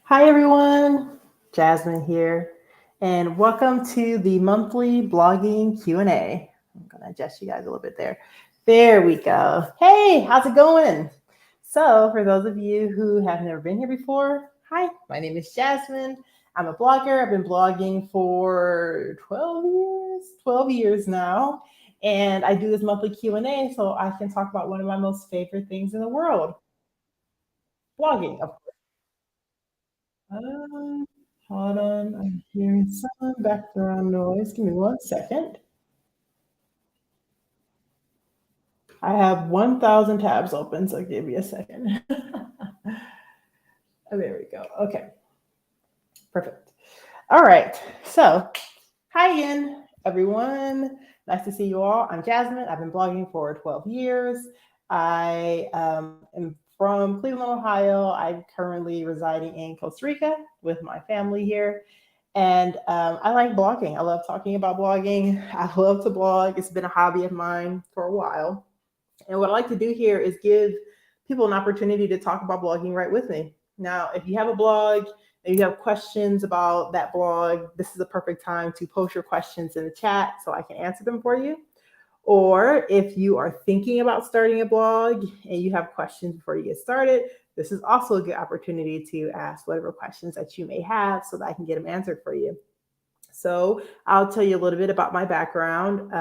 Hi everyone, Jasmine here, and welcome to the monthly blogging Q&A. I'm gonna adjust you guys a little bit there. There we go. Hey, how's it going? So for those of you who have never been here before, hi, my name is Jasmine. I'm a blogger. I've been blogging for 12 years now, and I do this monthly Q&A so I can talk about one of my most favorite things in the world, blogging, of course. Um, Hold on, I'm hearing some background noise. Give me 1 second. I have 1,000 tabs open, so give me a second. There we go. Okay, perfect. All right, so hi again, everyone. Nice to see you all. I'm Jasmine. I've been blogging for 12 years. I am from Cleveland, Ohio. I'm currently residing in Costa Rica with my family here. And I like blogging. I love talking about blogging. I love to blog. It's been a hobby of mine for a while. And what I like to do here is give people an opportunity to talk about blogging right with me. Now, if you have a blog and you have questions about that blog, this is a perfect time to post your questions in the chat so I can answer them for you. Or if you are thinking about starting a blog and you have questions before you get started, this is also a good opportunity to ask whatever questions that you may have so that I can get them answered for you. So I'll tell you a little bit about my background.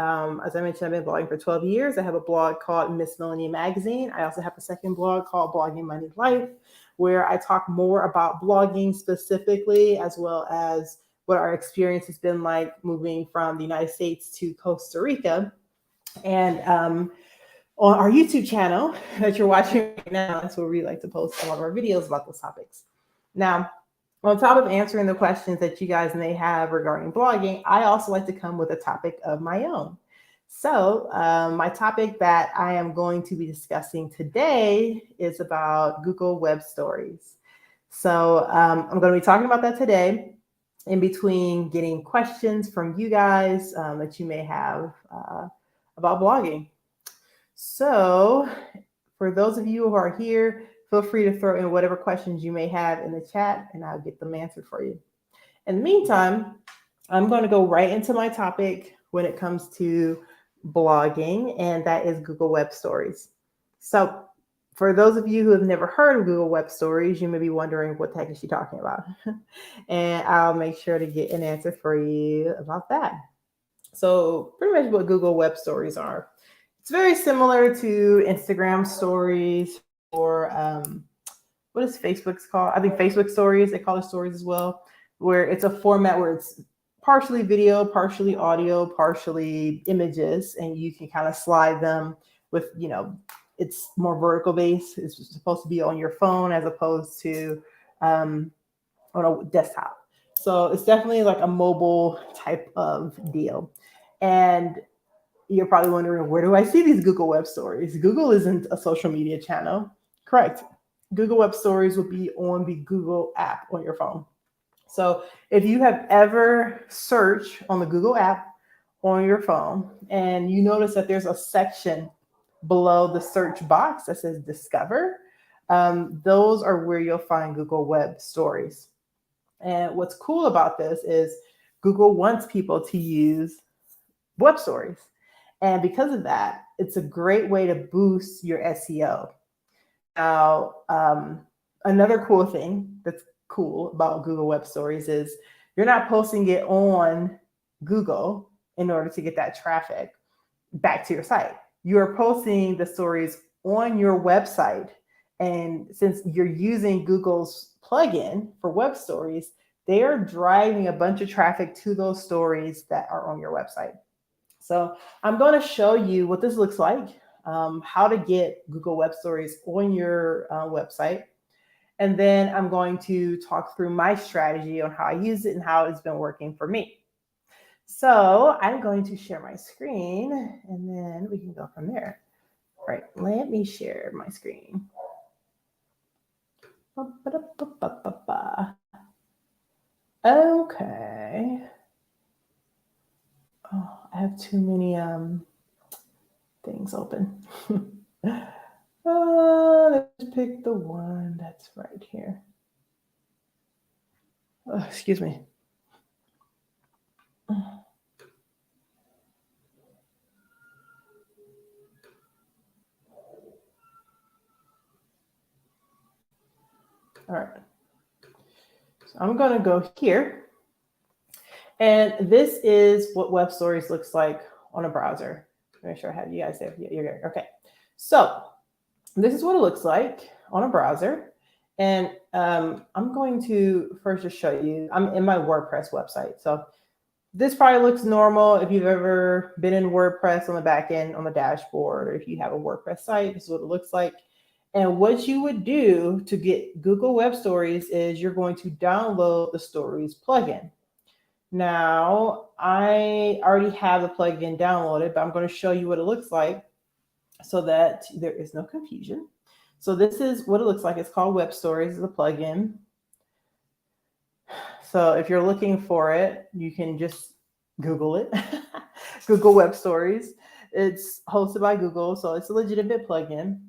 As I mentioned, I've been blogging for 12 years. I have a blog called Miss Millennium Magazine. I also have a second blog called Blogging Money Life, where I talk more about blogging specifically, as well as what our experience has been like moving from the United States to Costa Rica. And on our YouTube channel that you're watching right now, that's where we like to post some of our videos about those topics. Now, on top of answering the questions that you guys may have regarding blogging, I also like to come with a topic of my own. So, my topic that I am going to be discussing today is about Google Web Stories. So, I'm going to be talking about that today in between getting questions from you guys that you may have about blogging. So, for those of you who are here, feel free to throw in whatever questions you may have in the chat and I'll get them answered for you. In the meantime, I'm going to go right into my topic when it comes to blogging, and that is Google Web Stories. So, for those of you who have never heard of Google Web Stories, you may be wondering what the heck is she talking about? And I'll make sure to get an answer for you about that. So, pretty much what Google Web Stories are. It's very similar to Instagram stories or what is Facebook's called? I think Facebook stories, they call it stories as well, where it's a format where it's partially video, partially audio, partially images, and you can kind of slide them with, it's more vertical based. It's supposed to be on your phone as opposed to on a desktop. So it's definitely like a mobile type of deal. And you're probably wondering, where do I see these Google Web Stories? Google isn't a social media channel. Correct. Google Web Stories will be on the Google app on your phone. So if you have ever searched on the Google app on your phone and you notice that there's a section below the search box that says Discover, those are where you'll find Google Web Stories. And what's cool about this is Google wants people to use web stories. And because of that, it's a great way to boost your SEO. Now, another cool thing that's cool about Google Web Stories is you're not posting it on Google in order to get that traffic back to your site. You're posting the stories on your website. And since you're using Google's plugin for web stories, they are driving a bunch of traffic to those stories that are on your website. So I'm going to show you what this looks like, how to get Google Web Stories on your website. And then I'm going to talk through my strategy on how I use it and how it's been working for me. So I'm going to share my screen and then we can go from there. All right, let me share my screen. Okay. Oh, I have too many things open. Let's pick the one that's right here. Excuse me. All right. So I'm going to go here. And this is what web stories looks like on a browser. Make sure I have you guys there. Yeah, you're good. Okay. So this is what it looks like on a browser. And I'm going to first just show you, I'm in my WordPress website. So this probably looks normal if you've ever been in WordPress on the back end, on the dashboard, or if you have a WordPress site, this is what it looks like. And what you would do to get Google Web Stories is you're going to download the Stories plugin. Now, I already have the plugin downloaded, but I'm going to show you what it looks like so that there is no confusion. So this is what it looks like. It's called Web Stories, the plugin. So if you're looking for it, you can just Google it. Google Web Stories. It's hosted by Google, so it's a legitimate plugin.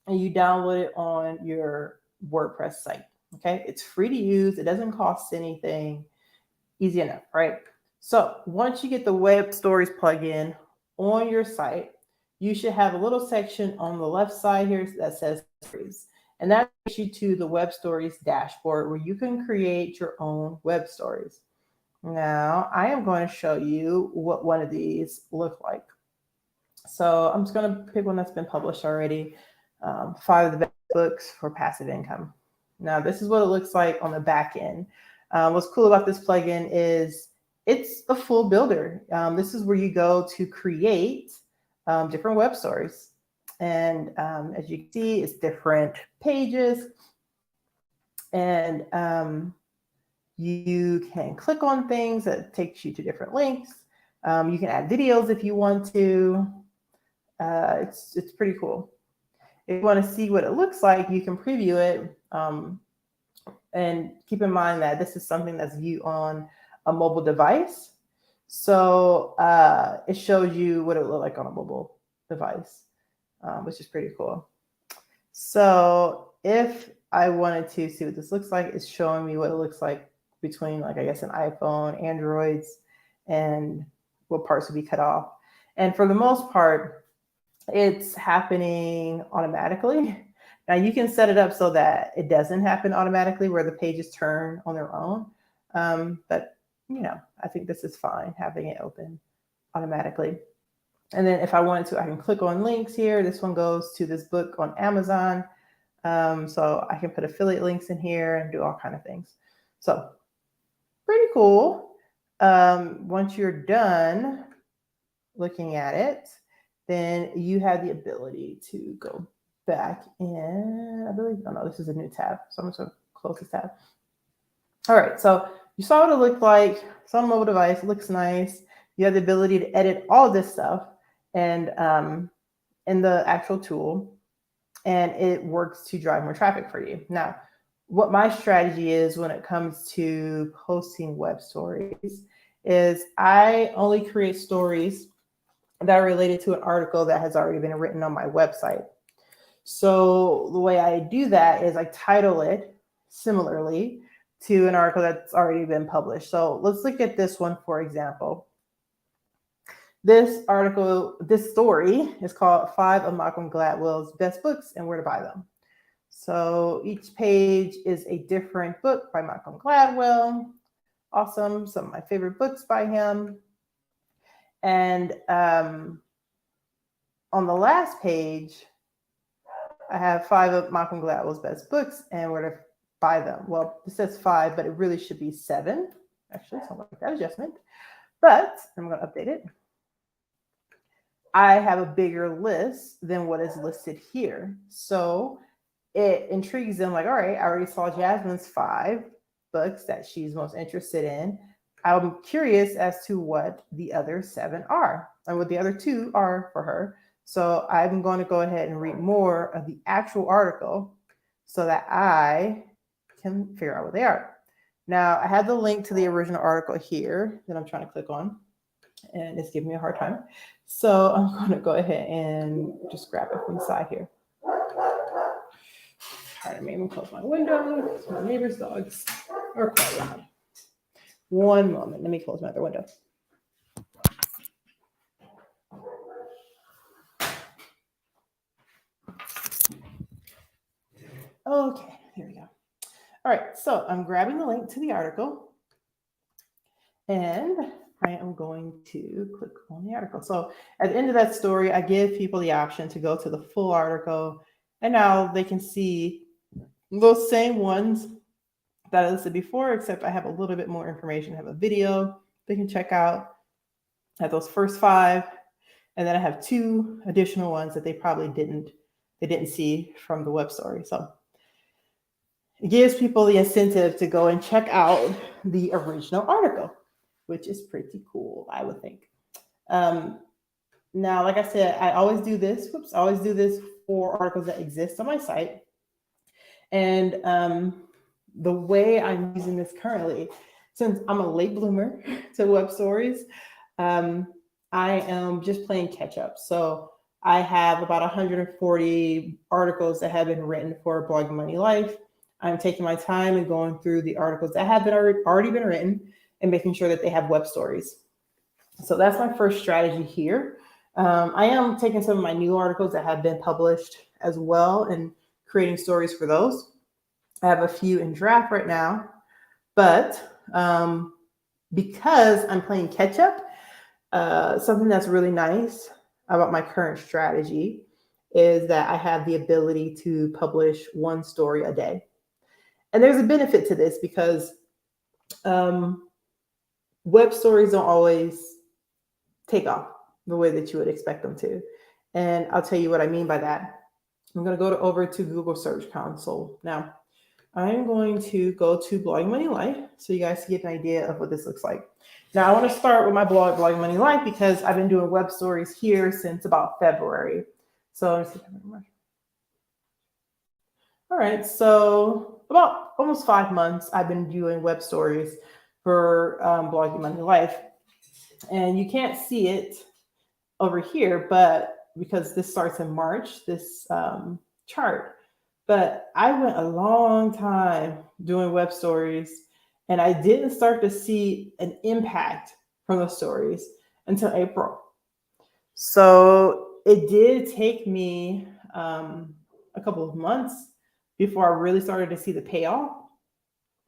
And you download it on your WordPress site. Okay, it's free to use. It doesn't cost anything. Easy enough, right? So once you get the Web Stories plugin on your site, you should have a little section on the left side here that says Stories. And that takes you to the Web Stories dashboard where you can create your own web stories. Now, I am going to show you what one of these look like. So I'm just going to pick one that's been published already. 5 of the best books for passive income. Now, this is what it looks like on the back end. What's cool about this plugin is it's a full builder. This is where you go to create different web stories. And as you can see, it's different pages. And you can click on things that takes you to different links. You can add videos if you want to. It's pretty cool. If you want to see what it looks like, you can preview it. And keep in mind that this is something that's viewed on a mobile device. So it shows you what it would look like on a mobile device, which is pretty cool. So if I wanted to see what this looks like, it's showing me what it looks like between, like, I guess, an iPhone, Androids, and what parts would be cut off. And for the most part, it's happening automatically. Now you can set it up so that it doesn't happen automatically where the pages turn on their own. But, you know, I think this is fine having it open automatically. And then if I wanted to, I can click on links here. This one goes to this book on Amazon. So I can put affiliate links in here and do all kinds of things. So pretty cool. Once you're done looking at it, then you have the ability to go back in, I believe, oh no, this is a new tab. So I'm just gonna close this tab. All right, so you saw what it looked like. It's on a mobile device, it looks nice. You have the ability to edit all this stuff and in the actual tool, and it works to drive more traffic for you. Now, what my strategy is when it comes to posting web stories is I only create stories that are related to an article that has already been written on my website. So the way I do that is I title it similarly to an article that's already been published. So let's look at this one, for example. This article, this story is called 5 of Malcolm Gladwell's Best Books and Where to Buy Them. So each page is a different book by Malcolm Gladwell. Awesome. Some of my favorite books by him. And on the last page, I have 5 of Malcolm Gladwell's best books and where to buy them. Well, it says 5, but it really should be 7. Actually, something like that adjustment. But I'm going to update it. I have a bigger list than what is listed here. So it intrigues them, like, all right, I already saw Jasmine's 5 books that she's most interested in. I'm curious as to what the other 7 are and what the other 2 are for her. So I'm going to go ahead and read more of the actual article so that I can figure out what they are. Now, I have the link to the original article here that I'm trying to click on, and it's giving me a hard time. So I'm going to go ahead and just grab it from the side here. Pardon me, I'm going to close my window. My neighbor's dogs are quite loud. One moment. Let me close my other window. Okay, here we go. All right, so I'm grabbing the link to the article and I am going to click on the article. So at the end of that story, I give people the option to go to the full article, and now they can see those same ones that I listed before, except I have a little bit more information. I have a video they can check out at those first 5. And then I have 2 additional ones that they probably didn't see from the web story. So it gives people the incentive to go and check out the original article, which is pretty cool, I would think. Now, like I said, I always do this. I always do this for articles that exist on my site. And the way I'm using this currently, since I'm a late bloomer to web stories, I am just playing catch up. So I have about 140 articles that have been written for Blogging Money Life. I'm taking my time and going through the articles that have been already been written and making sure that they have web stories. So that's my first strategy here. I am taking some of my new articles that have been published as well and creating stories for those. I have a few in draft right now, but because I'm playing catch up, something that's really nice about my current strategy is that I have the ability to publish 1 story a day. And there's a benefit to this because web stories don't always take off the way that you would expect them to. And I'll tell you what I mean by that. I'm going to go over to Google Search Console. Now, I'm going to go to Blogging Money Life so you guys can get an idea of what this looks like. Now, I want to start with my blog, Blogging Money Life, because I've been doing web stories here since about February. So, all right, so about almost 5 months, I've been doing web stories for Blogging Money Life. And you can't see it over here, but because this starts in March, this chart. But I went a long time doing web stories, and I didn't start to see an impact from the stories until April. So it did take me a couple of months before I really started to see the payoff.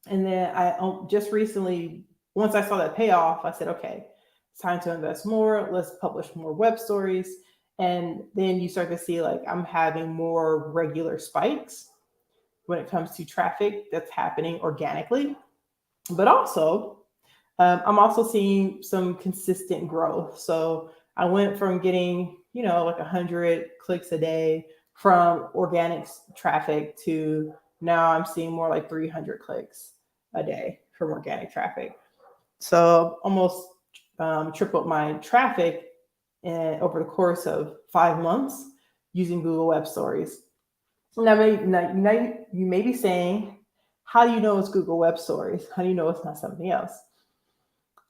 And then I just recently, once I saw that payoff, I said, okay, it's time to invest more. Let's publish more web stories. And then you start to see like I'm having more regular spikes when it comes to traffic that's happening organically. But also, I'm also seeing some consistent growth. So I went from getting, like 100 clicks a day from organic traffic to now I'm seeing more like 300 clicks a day from organic traffic. So almost tripled my traffic over the course of 5 months using Google Web Stories. Now you may be saying, how do you know it's Google Web Stories? How do you know it's not something else?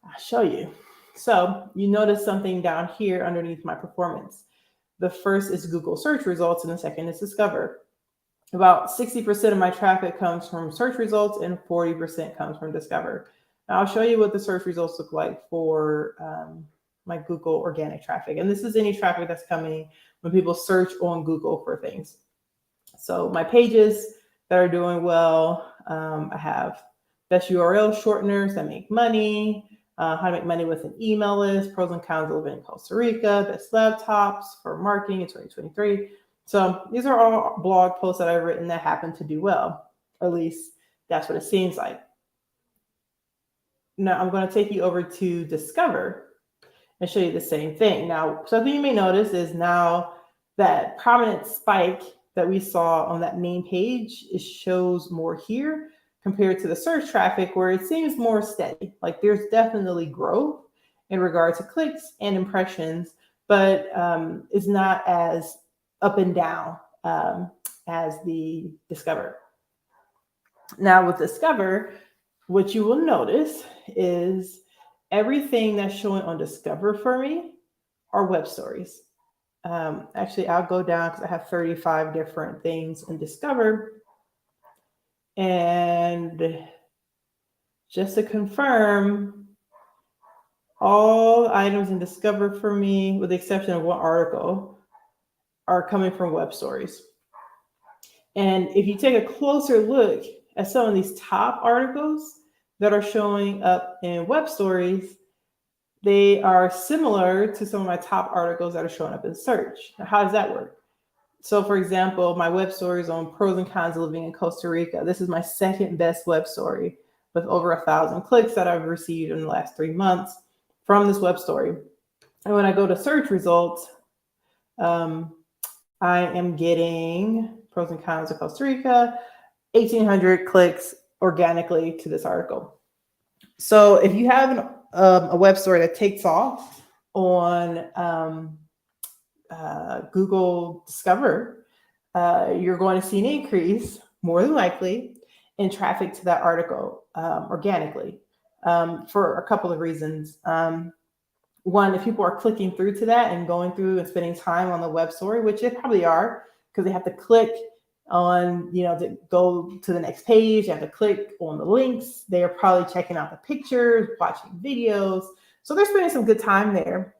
I'll show you. So you notice something down here underneath my performance. The first is Google search results, and the second is Discover. About 60% of my traffic comes from search results and 40% comes from Discover. Now I'll show you what the search results look like for my Google organic traffic. And this is any traffic that's coming when people search on Google for things. So my pages that are doing well, I have best URL shorteners that make money, how to make money with an email list, pros and cons of living in Costa Rica, best laptops for marketing in 2023. So these are all blog posts that I've written that happen to do well. At least that's what it seems like. Now I'm going to take you over to Discover and show you the same thing. Now, something you may notice is now that prominent spike that we saw on that main page, it shows more here compared to the search traffic where it seems more steady. Like there's definitely growth in regard to clicks and impressions, but it's not as up and down as the Discover. Now with Discover, what you will notice is everything that's showing on Discover for me are web stories. Actually, I'll go down because I have 35 different things in Discover and just to confirm, all the items in Discover for me, with the exception of one article, are coming from web stories. And if you take a closer look at some of these top articles that are showing up in web stories, they are similar to some of my top articles that are showing up in search. Now, how does that work? So for example, my web stories on pros and cons of living in Costa Rica. This is my second best web story with over 1,000 clicks that I've received in the last 3 months from this web story. And when I go to search results, I am getting pros and cons of Costa Rica, 1,800 clicks organically to this article. So if you have a web story that takes off on Google Discover, you're going to see an increase, more than likely, in traffic to that article organically for a couple of reasons. One, if people are clicking through to that and going through and spending time on the web story, which they probably are, because they have to click on, to go to the next page, you have to click on the links. They are probably checking out the pictures, watching videos. So they're spending some good time there.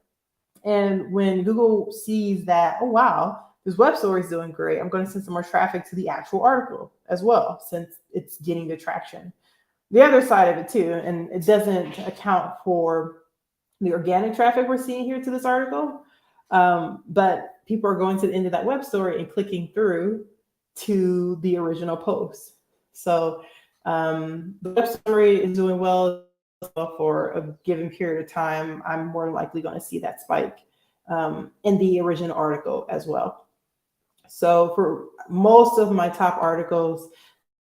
And when Google sees that, oh, wow, this web story is doing great, I'm going to send some more traffic to the actual article as well, since it's getting the traction. The other side of it too, and it doesn't account for the organic traffic we're seeing here to this article, but people are going to the end of that web story and clicking through to the original post. So the web story is doing well for a given period of time. I'm more likely going to see that spike in the original article as well. So for most of my top articles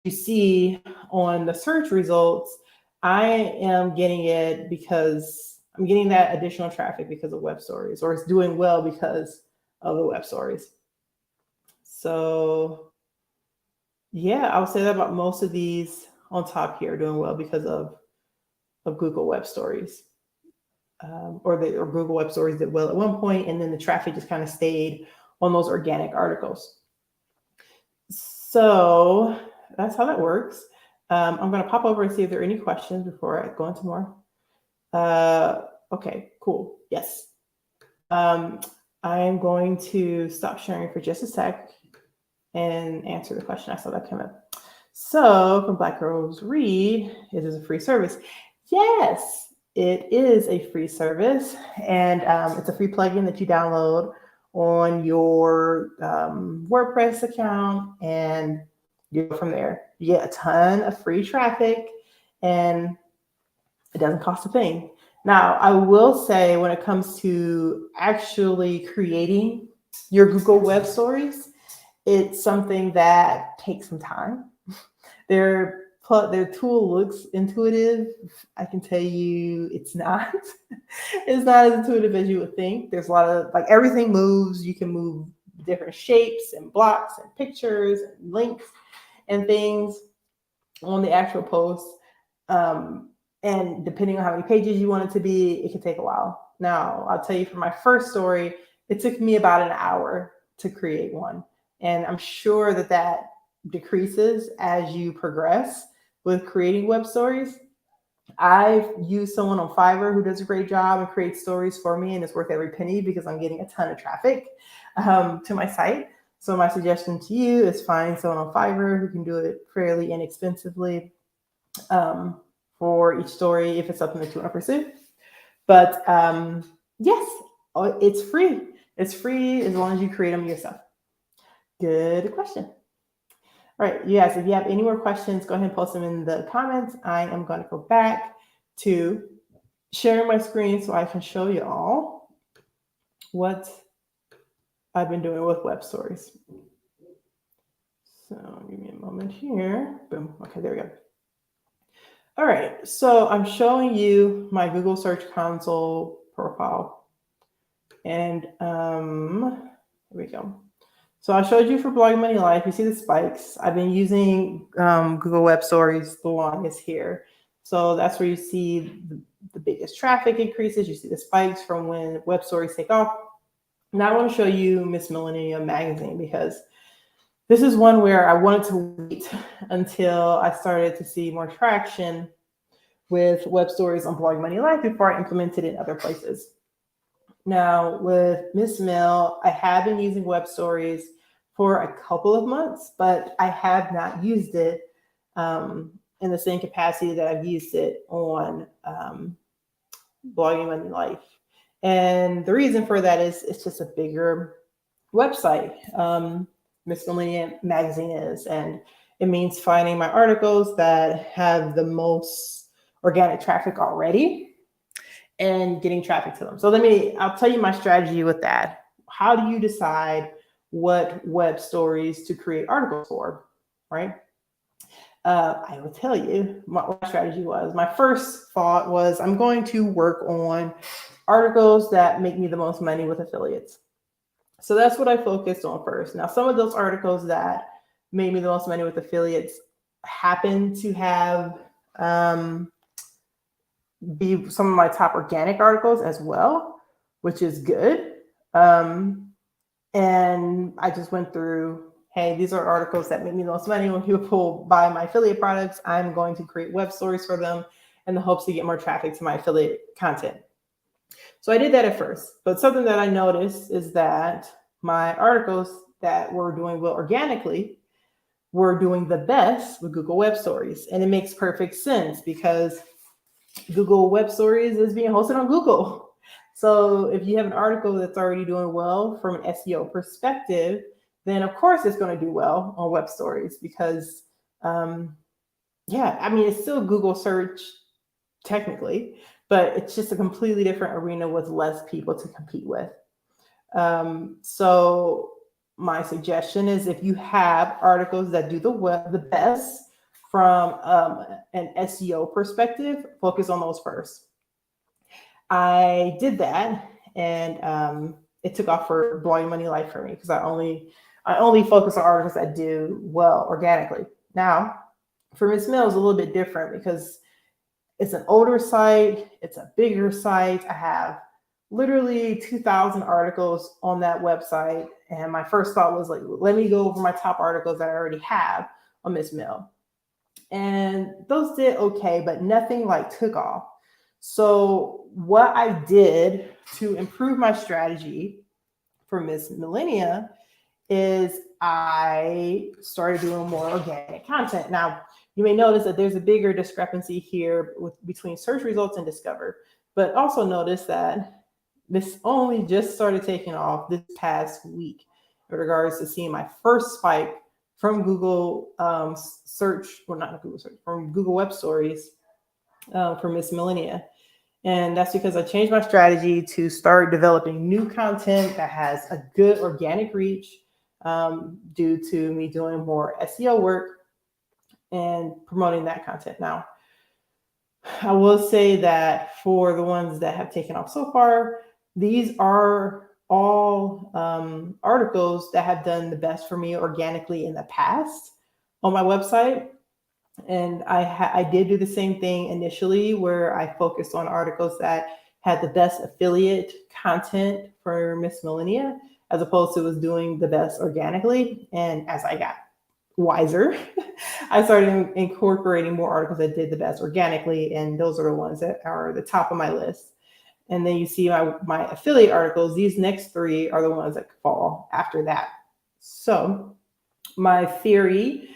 you see on the search results, I am getting it because I'm getting that additional traffic because of web stories, or it's doing well because of the web stories. So yeah, I would say that about most of these on top here are doing well because of Google Web Stories, or Google Web Stories did well at one point, and then the traffic just kind of stayed on those organic articles. So that's how that works. I'm going to pop over and see if there are any questions before I go into more. Okay, cool. Yes. I am going to stop sharing for just a sec and answer the question. I saw that come up. So from Black Girls Read, it is a free service. Yes, it is a free service, and it's a free plugin that you download on your WordPress account, and you go from there. You get a ton of free traffic, and it doesn't cost a thing. Now, I will say when it comes to actually creating your Google Web Stories, it's something that takes some time. Their tool looks intuitive. I can tell you it's not. It's not as intuitive as you would think. There's a lot of, like, everything moves. You can move different shapes and blocks and pictures and links and things on the actual post. And depending on how many pages you want it to be, it can take a while. Now, I'll tell you, for my first story, it took me about an hour to create one. And I'm sure that that decreases as you progress with creating web stories. I've used someone on Fiverr who does a great job and creates stories for me, and it's worth every penny because I'm getting a ton of traffic to my site. So my suggestion to you is find someone on Fiverr who can do it fairly inexpensively for each story if it's something that you want to pursue. But yes, it's free. It's free as long as you create them yourself. Good question. All right, you guys, if you have any more questions, go ahead and post them in the comments. I am going to go back to sharing my screen so I can show you all what I've been doing with web stories. So give me a moment here. Boom. Okay, there we go. All right, so I'm showing you my Google Search Console profile. And here we go. So I showed you for Blogging Money Life, you see the spikes. I've been using Google Web Stories the longest here. So that's where you see the biggest traffic increases. You see the spikes from when web stories take off. Now I want to show you Miss Millennium magazine, because this is one where I wanted to wait until I started to see more traction with web stories on Blogging Money Life before I implemented it in other places. Now with Miss Mill, I have been using web stories for a couple of months, but I have not used it in the same capacity that I've used it on Blogging Money Life. And the reason for that is it's just a bigger website. Miss Millennium Magazine is, and it means finding my articles that have the most organic traffic already and getting traffic to them. So I'll tell you my strategy with that. How do you decide what web stories to create articles for, right? I will tell you what my strategy was. My first thought was I'm going to work on articles that make me the most money with affiliates. So that's what I focused on first. Now, some of those articles that made me the most money with affiliates happen to have be some of my top organic articles as well, which is good. And I just went through, hey, these are articles that make me the most money. When people buy my affiliate products, I'm going to create web stories for them in the hopes to get more traffic to my affiliate content. So I did that at first, but something that I noticed is that my articles that were doing well organically were doing the best with Google Web Stories. And it makes perfect sense because Google Web Stories is being hosted on Google. So if you have an article that's already doing well from an SEO perspective, then of course it's going to do well on Web Stories because, it's still Google search technically, but it's just a completely different arena with less people to compete with. So my suggestion is if you have articles that do the best from an SEO perspective, focus on those first. I did that, and it took off for Blogging Money Life for me because I only focus on articles that do well organically. Now, for Miss Mill, it's a little bit different because it's an older site, it's a bigger site. I have literally 2,000 articles on that website, and my first thought was like, let me go over my top articles that I already have on Miss Mill. And those did okay, but nothing like took off. So what I did to improve my strategy for Miss Millennia is I started doing more organic content. Now, you may notice that there's a bigger discrepancy here between search results and discover, but also notice that this only just started taking off this past week in regards to seeing my first spike from Google from Google Web Stories for Miss Millennia. And that's because I changed my strategy to start developing new content that has a good organic reach due to me doing more SEO work and promoting that content. Now, I will say that for the ones that have taken off so far, these are all articles that have done the best for me organically in the past on my website. And I did do the same thing initially where I focused on articles that had the best affiliate content for Miss Millennia, as opposed to was doing the best organically. And as I got wiser, I started incorporating more articles that did the best organically. And those are the ones that are the top of my list. And then you see my affiliate articles. These next three are the ones that fall after that. So my theory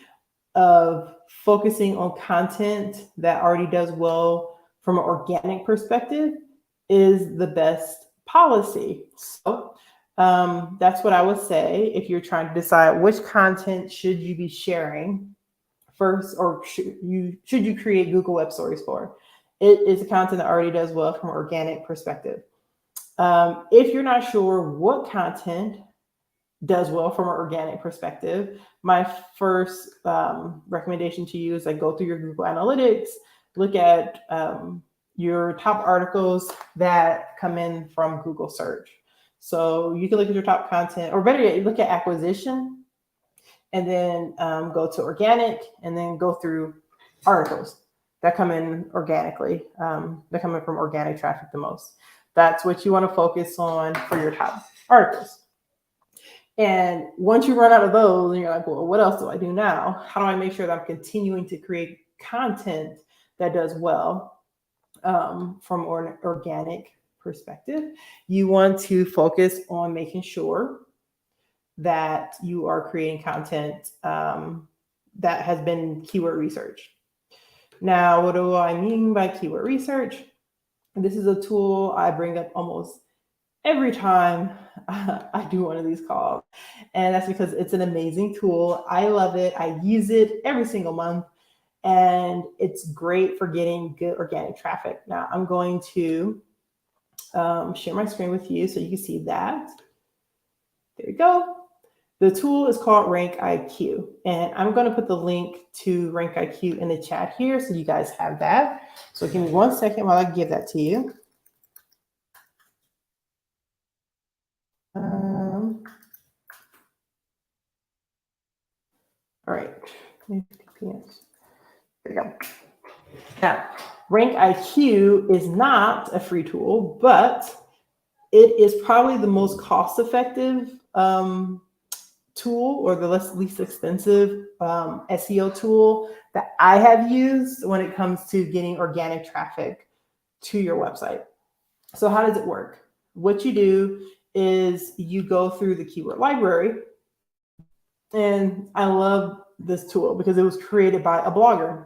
of focusing on content that already does well from an organic perspective is the best policy. So that's what I would say if you're trying to decide which content should you be sharing first, or should you create Google Web Stories for. It is the content that already does well from an organic perspective. If you're not sure what content does well from an organic perspective, my first recommendation to you is like go through your Google Analytics, look at your top articles that come in from Google search. So you can look at your top content, or better yet, look at acquisition, and then go to organic, and then go through articles that come in organically, that come in from organic traffic the most. That's what you want to focus on for your top articles. And once you run out of those, and you're like, well, what else do I do now? How do I make sure that I'm continuing to create content that does well? from an organic perspective. You want to focus on making sure that you are creating content that has been keyword researched. Now, what do I mean by keyword research? This is a tool I bring up almost every time I do one of these calls. And that's because it's an amazing tool. I love it. I use it every single month. And it's great for getting good organic traffic. Now, I'm going to share my screen with you so you can see that. There you go. The tool is called RankIQ, and I'm going to put the link to RankIQ in the chat here so you guys have that. So give me 1 second while I give that to you. All right. There you go. Now, RankIQ is not a free tool, but it is probably the most cost-effective tool, or the least expensive SEO tool that I have used when it comes to getting organic traffic to your website. So how does it work? What you do is you go through the keyword library, and I love this tool because it was created by a blogger.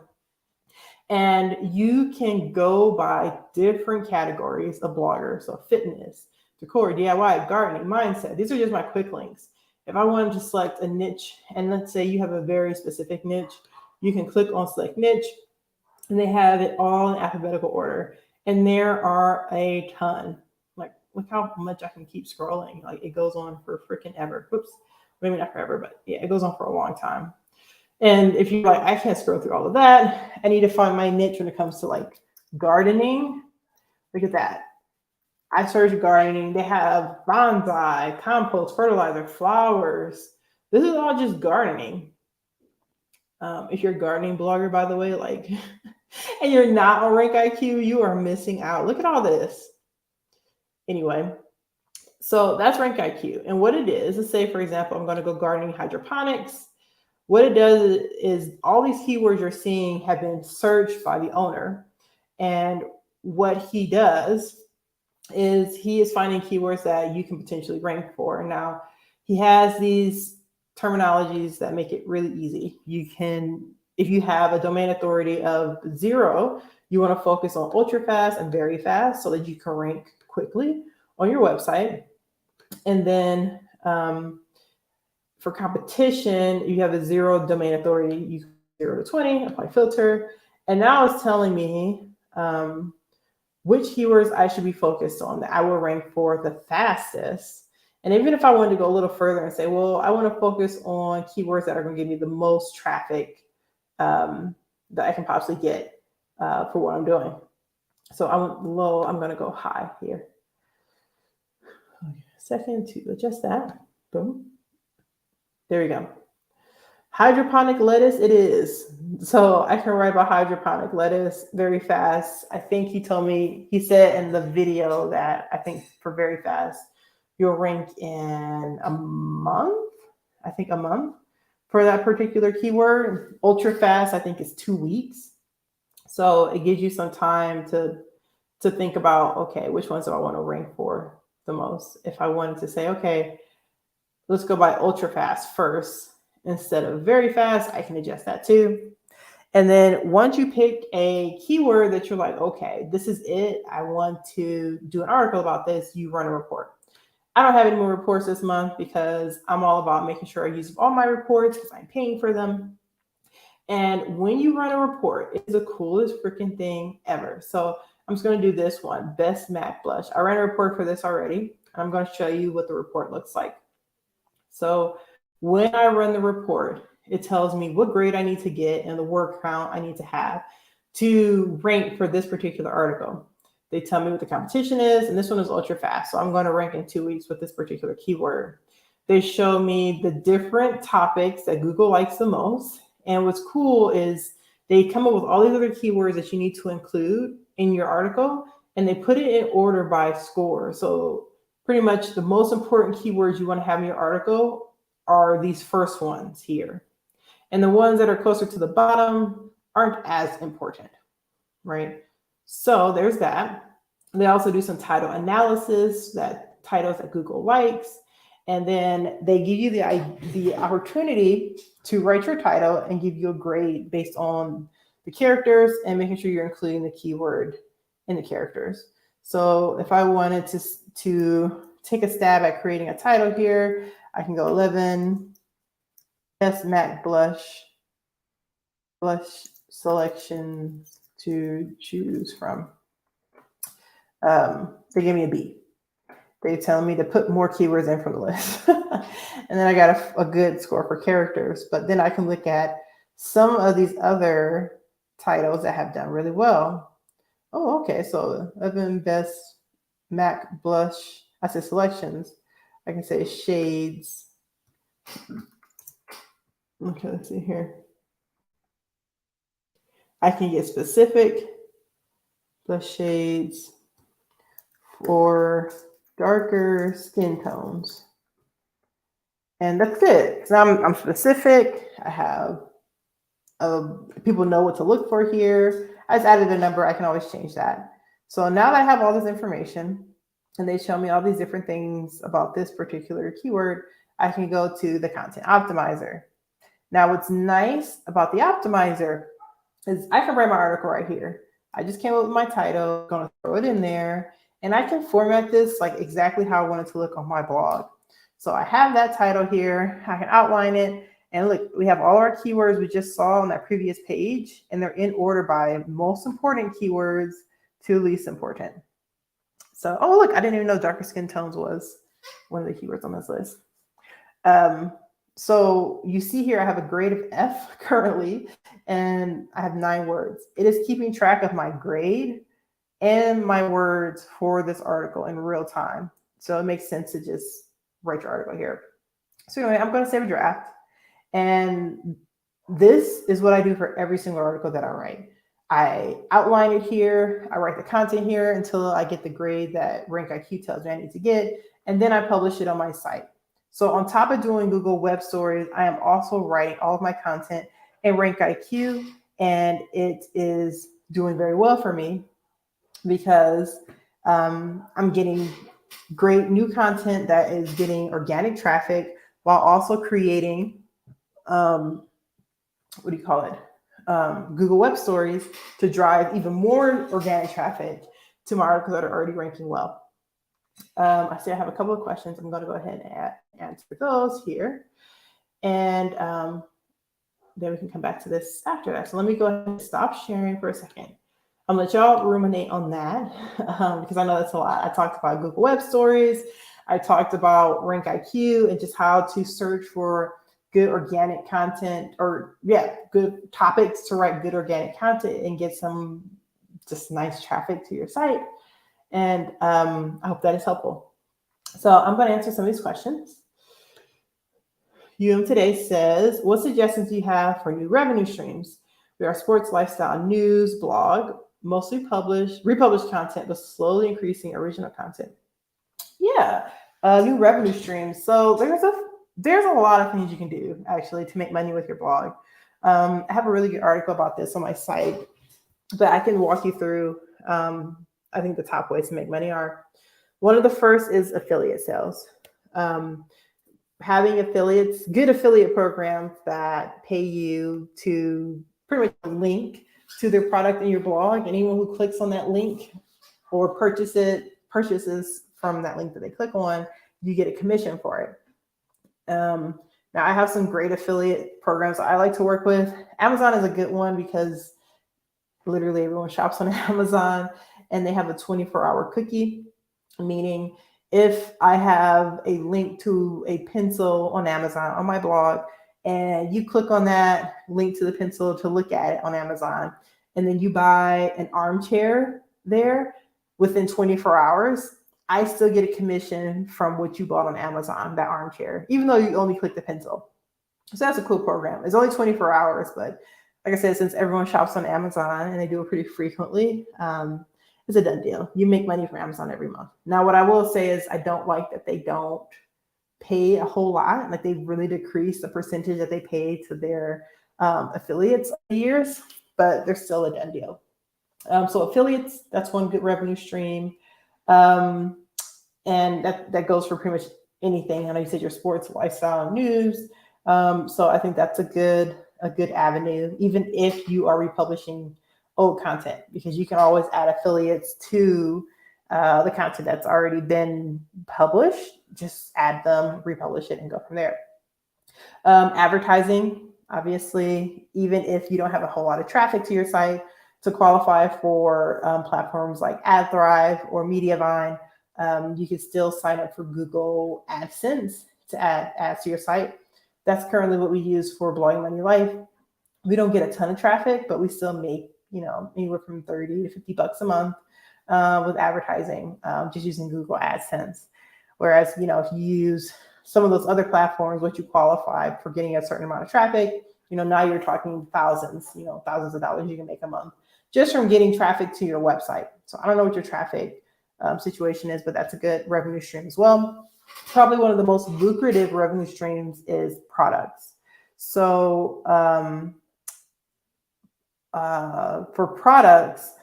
And you can go by different categories of bloggers. So fitness, decor, DIY, gardening, mindset. These are just my quick links. If I wanted to select a niche, and let's say you have a very specific niche, you can click on select niche, and they have it all in alphabetical order. And there are a ton. Like, look how much I can keep scrolling. Like, it goes on for freaking ever. Whoops, maybe not forever, but yeah, it goes on for a long time. And if you're like, I can't scroll through all of that, I need to find my niche when it comes to like gardening. Look at that. I search gardening. They have bonsai, compost, fertilizer, flowers. This is all just gardening. If you're a gardening blogger, by the way, like, and you're not on RankIQ, you are missing out. Look at all this. Anyway, so that's RankIQ. And what it is, let's say, for example, I'm going to go gardening hydroponics. What it does is all these keywords you're seeing have been searched by the owner. And what he does is he is finding keywords that you can potentially rank for. Now, he has these terminologies that make it really easy. You can, if you have a domain authority of 0, you want to focus on ultra fast and very fast so that you can rank quickly on your website. And then for competition, you have a 0 domain authority. You 0 to 20, apply filter. And now it's telling me which keywords I should be focused on that I will rank for the fastest. And even if I wanted to go a little further and say, well, I want to focus on keywords that are going to give me the most traffic that I can possibly get for what I'm doing. So I went low, I'm going to go high here. Okay, second to adjust that. Boom. There we go. Hydroponic lettuce it is. So I can write about hydroponic lettuce very fast. I think he told me, he said in the video that I think for very fast, you'll rank in a month, I think a month for that particular keyword. Ultra fast, I think is 2 weeks. So it gives you some time to think about, okay, which ones do I want to rank for the most? If I wanted to say, okay, let's go by ultra fast first instead of very fast, I can adjust that too. And then once you pick a keyword that you're like, okay, this is it, I want to do an article about this, you run a report. I don't have any more reports this month because I'm all about making sure I use all my reports because I'm paying for them. And when you run a report, it's the coolest freaking thing ever. So I'm just going to do this one, best matte blush. I ran a report for this already. And I'm going to show you what the report looks like. So when I run the report, it tells me what grade I need to get and the word count I need to have to rank for this particular article. They tell me what the competition is, and this one is ultra fast. So I'm going to rank in 2 weeks with this particular keyword. They show me the different topics that Google likes the most. And what's cool is they come up with all these other keywords that you need to include in your article, and they put it in order by score. So pretty much the most important keywords you want to have in your article are these first ones here. And the ones that are closer to the bottom aren't as important, right? So there's that. They also do some title analysis, that titles that Google likes. And then they give you the opportunity to write your title and give you a grade based on the characters and making sure you're including the keyword in the characters. So if I wanted to take a stab at creating a title here, I can go 11 best matte blush selections to choose from. They gave me a B. They tell me to put more keywords in from the list. And then I got a good score for characters. But then I can look at some of these other titles that have done really well. Oh, okay. So 11 best MAC blush, I said selections. I can say shades. Okay, let's see here. I can get specific blush shades for darker skin tones. And that's it. So I'm specific. I have people know what to look for here. I just added a number. I can always change that. So now that I have all this information and they show me all these different things about this particular keyword, I can go to the content optimizer. Now, what's nice about the optimizer is I can write my article right here. I just came up with my title, going to throw it in there, and I can format this like exactly how I want it to look on my blog. So I have that title here. I can outline it. And look, we have all our keywords we just saw on that previous page, and they're in order by most important keywords to least important. So, oh, look, I didn't even know darker skin tones was one of the keywords on this list. So you see here, I have a grade of F currently, and I have 9 words. It is keeping track of my grade and my words for this article in real time. So it makes sense to just write your article here. So anyway, I'm going to save a draft. And this is what I do for every single article that I write. I outline it here. I write the content here until I get the grade that RankIQ tells me I need to get. And then I publish it on my site. So on top of doing Google Web Stories, I am also writing all of my content in RankIQ, and it is doing very well for me because I'm getting great new content that is getting organic traffic while also creating, Google Web Stories to drive even more organic traffic to my articles that are already ranking well. I see I have a couple of questions. I'm going to go ahead and answer those here. And then we can come back to this after that. So let me go ahead and stop sharing for a second. I'm going to let y'all ruminate on that because I know that's a lot. I talked about Google Web Stories. I talked about RankIQ and just how to search for good organic content good topics to write good organic content and get some just nice traffic to your site. And I hope that is helpful. So I'm going to answer some of these questions. Today says, what suggestions do you have for new revenue streams? We are sports, lifestyle, news, blog, mostly republished content, but slowly increasing original content. Yeah, new revenue streams. So there's a lot of things you can do actually to make money with your blog. I have a really good article about this on my site, but I can walk you through. I think the top ways to make money are, one of the first is affiliate sales. Having good affiliate programs that pay you to pretty much link to their product in your blog. Anyone who clicks on that link or purchases from that link that they click on, you get a commission for it. Now I have some great affiliate programs I like to work with. Amazon is a good one because literally everyone shops on Amazon, and they have a 24-hour cookie, meaning if I have a link to a pencil on Amazon on my blog, and you click on that link to the pencil to look at it on Amazon, and then you buy an armchair there within 24 hours, I still get a commission from what you bought on Amazon, that armchair, even though you only click the pencil. So that's a cool program. It's only 24 hours, but like I said, since everyone shops on Amazon and they do it pretty frequently, it's a done deal. You make money from Amazon every month. Now, what I will say is I don't like that they don't pay a whole lot. Like, they really decrease the percentage that they pay to their affiliates over the years, but they're still a done deal. So affiliates, that's one good revenue stream. And that goes for pretty much anything. I know you said your sports, lifestyle, news. So I think that's a good avenue, even if you are republishing old content, because you can always add affiliates to the content that's already been published. Just add them, republish it, and go from there. Advertising, obviously, even if you don't have a whole lot of traffic to your site, to qualify for platforms like AdThrive or Mediavine, you can still sign up for Google AdSense to add ads to your site. That's currently what we use for Blogging Money Life. We don't get a ton of traffic, but we still make, anywhere from 30 to 50 bucks a month with advertising, just using Google AdSense. Whereas, if you use some of those other platforms, what you qualify for getting a certain amount of traffic, now you're talking thousands of dollars you can make a month just from getting traffic to your website. So I don't know what your traffic situation is, but that's a good revenue stream as well. Probably one of the most lucrative revenue streams is products. So for products,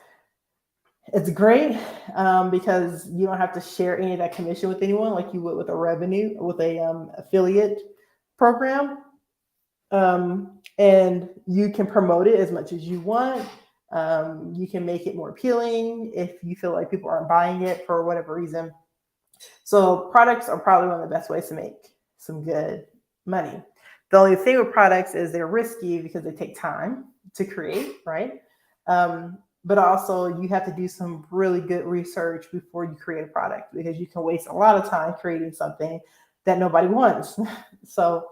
it's great because you don't have to share any of that commission with anyone like you would with a affiliate program. And you can promote it as much as you want. You can make it more appealing if you feel like people aren't buying it for whatever reason. So products are probably one of the best ways to make some good money. The only thing with products is they're risky because they take time to create, right? But also you have to do some really good research before you create a product, because you can waste a lot of time creating something that nobody wants. So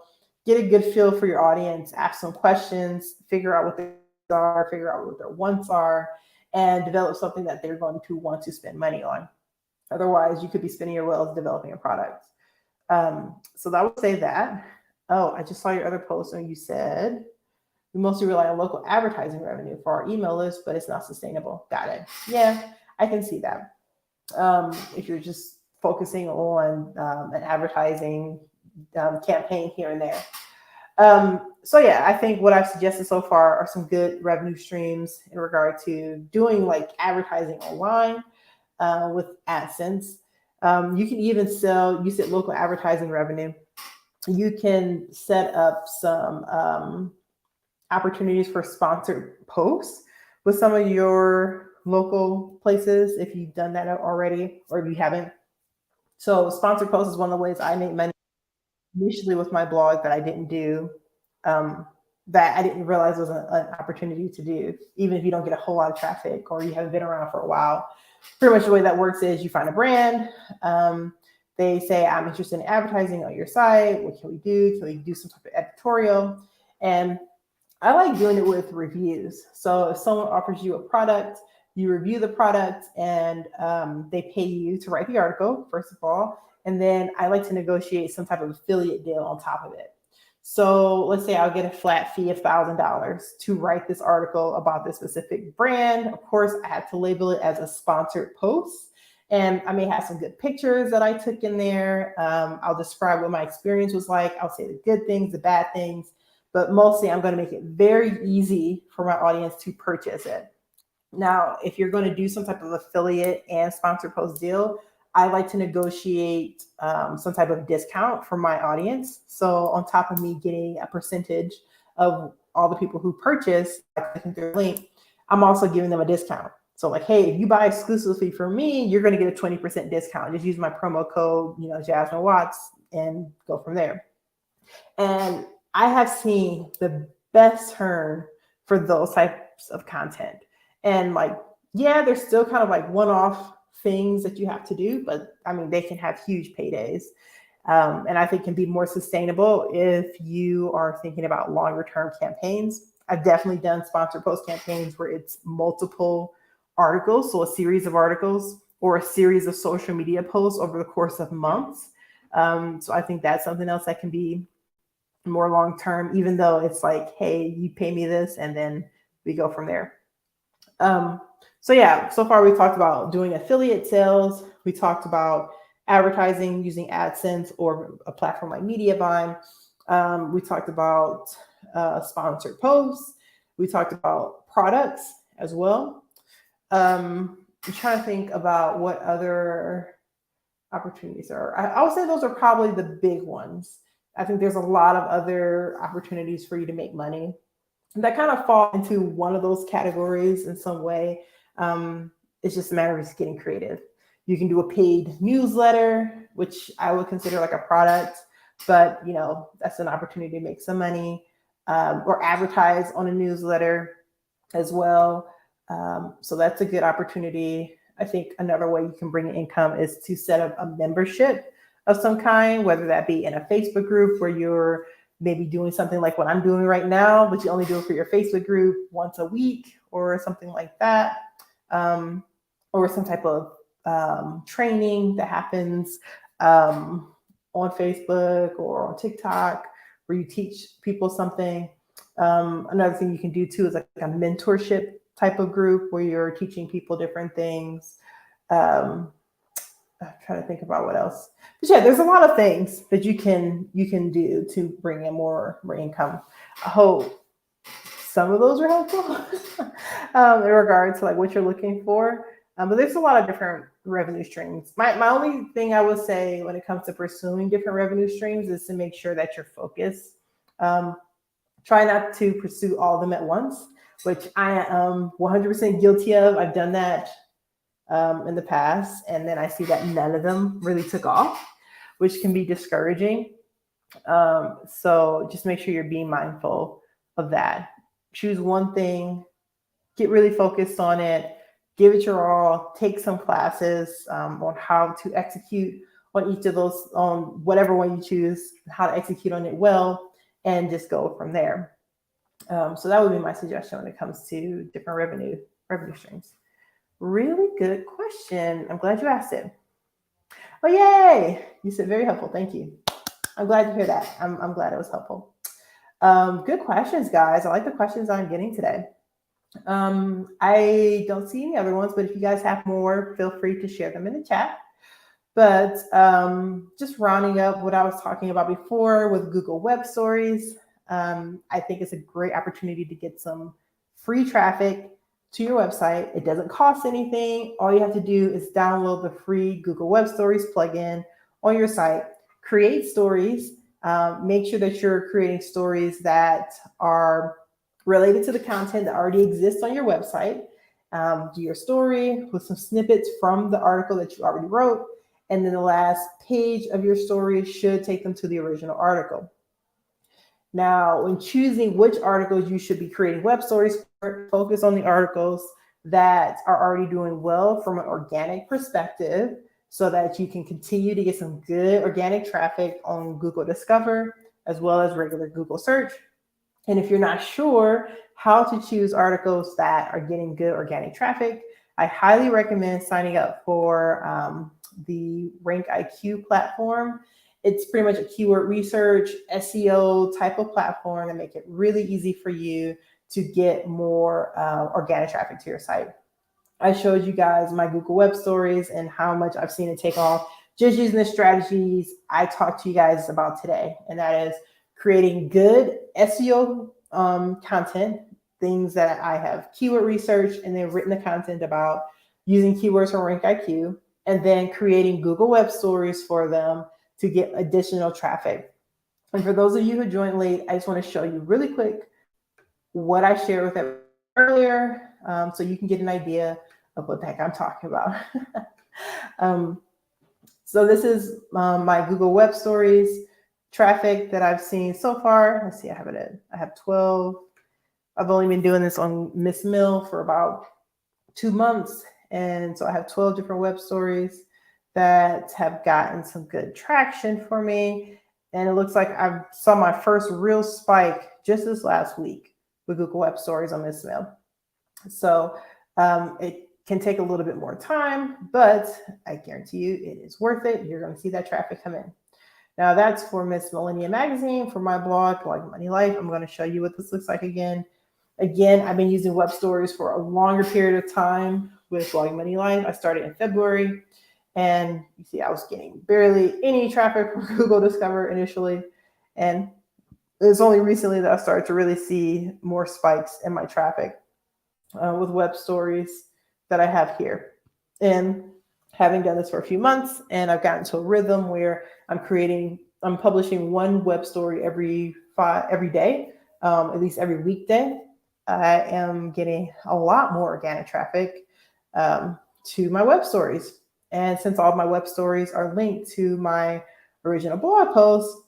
get a good feel for your audience, ask some questions, figure out what they are, figure out what their wants are, and develop something that they're going to want to spend money on. Otherwise, you could be spinning your wheels developing a product. So I would say that. Oh, I just saw your other post and you said we mostly rely on local advertising revenue for our email list, but it's not sustainable. Got it. Yeah, I can see that. If you're just focusing on an advertising campaign here and there. So yeah, I think what I've suggested so far are some good revenue streams in regard to doing like advertising online with AdSense. You can even sell, you said local advertising revenue. You can set up some opportunities for sponsored posts with some of your local places if you've done that already or if you haven't. So sponsored posts is one of the ways I make money initially with my blog that I didn't do, that I didn't realize was an opportunity to do, even if you don't get a whole lot of traffic or you haven't been around for a while. Pretty much the way that works is you find a brand. They say, I'm interested in advertising on your site. What can we do? Can we do some type of editorial? And I like doing it with reviews. So if someone offers you a product, you review the product and they pay you to write the article, first of all. And then I like to negotiate some type of affiliate deal on top of it. So let's say I'll get a flat fee of $1,000 to write this article about this specific brand. Of course, I have to label it as a sponsored post. And I may have some good pictures that I took in there. I'll describe what my experience was like. I'll say the good things, the bad things. But mostly I'm going to make it very easy for my audience to purchase it. Now, if you're going to do some type of affiliate and sponsored post deal, I like to negotiate some type of discount for my audience. So on top of me getting a percentage of all the people who purchase, I think their link, I'm also giving them a discount. So like, hey, if you buy exclusively from me, you're going to get a 20% discount. Just use my promo code, Jasmine Watts, and go from there. And I have seen the best turn for those types of content. And like, yeah, there's still kind of like one-off things that you have to do, but I mean, they can have huge paydays. And I think can be more sustainable if you are thinking about longer term campaigns. I've definitely done sponsored post campaigns where it's multiple articles, so a series of articles or a series of social media posts over the course of months. So I think that's something else that can be more long term, even though it's like, hey, you pay me this and then we go from there. So yeah, so far we talked about doing affiliate sales. We talked about advertising using AdSense or a platform like Mediavine. We talked about sponsored posts. We talked about products as well. I'm trying to think about what other opportunities are. I would say those are probably the big ones. I think there's a lot of other opportunities for you to make money that kind of fall into one of those categories in some way. It's just a matter of just getting creative. You can do a paid newsletter, which I would consider like a product, but you know, that's an opportunity to make some money, or advertise on a newsletter as well. So that's a good opportunity. I think another way you can bring in income is to set up a membership of some kind, whether that be in a Facebook group where you're maybe doing something like what I'm doing right now, but you only do it for your Facebook group once a week or something like that, or some type of training that happens on Facebook or on TikTok where you teach people something. Another thing you can do too is like a mentorship type of group where you're teaching people different things. I'm trying to think about what else. But yeah, there's a lot of things that you can do to bring in more income. I hope some of those are helpful in regard to like what you're looking for. But there's a lot of different revenue streams. My only thing I would say when it comes to pursuing different revenue streams is to make sure that you're focused. Try not to pursue all of them at once, which I am 100% guilty of. I've done that in the past, and then I see that none of them really took off, which can be discouraging. So just make sure you're being mindful of that. Choose one thing, get really focused on it, give it your all, take some classes on how to execute on each of those, on whatever one you choose, how to execute on it well, and just go from there. So that would be my suggestion when it comes to different revenue streams. Really good question. I'm glad you asked it. Oh, yay. You said very helpful. Thank you. I'm glad to hear that. I'm glad it was helpful. Good questions, guys. I like the questions I'm getting today. I don't see any other ones, but if you guys have more, feel free to share them in the chat. But just rounding up what I was talking about before with Google Web Stories, I think it's a great opportunity to get some free traffic to your website. It doesn't cost anything. All you have to do is download the free Google Web Stories plugin on your site, create stories, make sure that you're creating stories that are related to the content that already exists on your website. Do your story with some snippets from the article that you already wrote. And then the last page of your story should take them to the original article. Now, when choosing which articles you should be creating web stories for, focus on the articles that are already doing well from an organic perspective so that you can continue to get some good organic traffic on Google Discover as well as regular Google search. And if you're not sure how to choose articles that are getting good organic traffic, I highly recommend signing up for the RankIQ platform. It's pretty much a keyword research, SEO type of platform to make it really easy for you to get more organic traffic to your site. I showed you guys my Google Web Stories and how much I've seen it take off just using the strategies I talked to you guys about today. And that is creating good SEO content, things that I have keyword research and then written the content about using keywords from RankIQ, and then creating Google Web Stories for them to get additional traffic. And for those of you who joined late, I just want to show you really quick what I shared with everyone earlier, so you can get an idea of what the heck I'm talking about. So this is my Google Web Stories traffic that I've seen so far. Let's see, I have 12. I've only been doing this on Miss Mill for about 2 months. And so I have 12 different web stories that have gotten some good traction for me. And it looks like I saw my first real spike just this last week with Google Web Stories on Miss Mill. So it can take a little bit more time, but I guarantee you it is worth it. You're going to see that traffic come in. Now that's for Miss Millennium Magazine. For my blog, Blogging Money Life, I'm going to show you what this looks like again. Again, I've been using web stories for a longer period of time with Blogging Money Life. I started in February, and you see I was getting barely any traffic from Google Discover initially. And it was only recently that I started to really see more spikes in my traffic with web stories. that I have here. And having done this for a few months, and I've gotten to a rhythm where I'm publishing one web story every day, at least every weekday. I am getting a lot more organic traffic to my web stories. And since all of my web stories are linked to my original blog posts,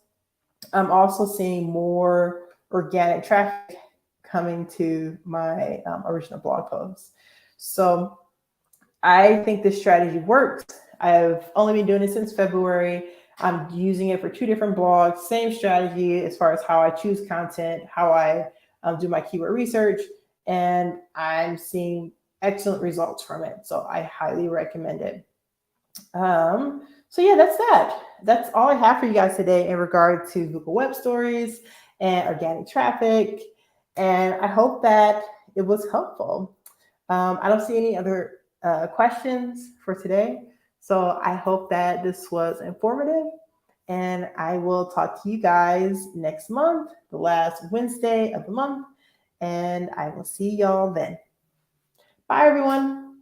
I'm also seeing more organic traffic coming to my original blog posts. So I think this strategy works. I've only been doing it since February. I'm using it for 2 different blogs, same strategy as far as how I choose content, how I do my keyword research, and I'm seeing excellent results from it. So I highly recommend it. So yeah, that's that. That's all I have for you guys today in regard to Google Web Stories and organic traffic. And I hope that it was helpful. I don't see any other questions for today. So I hope that this was informative. And I will talk to you guys next month, the last Wednesday of the month. And I will see y'all then. Bye, everyone.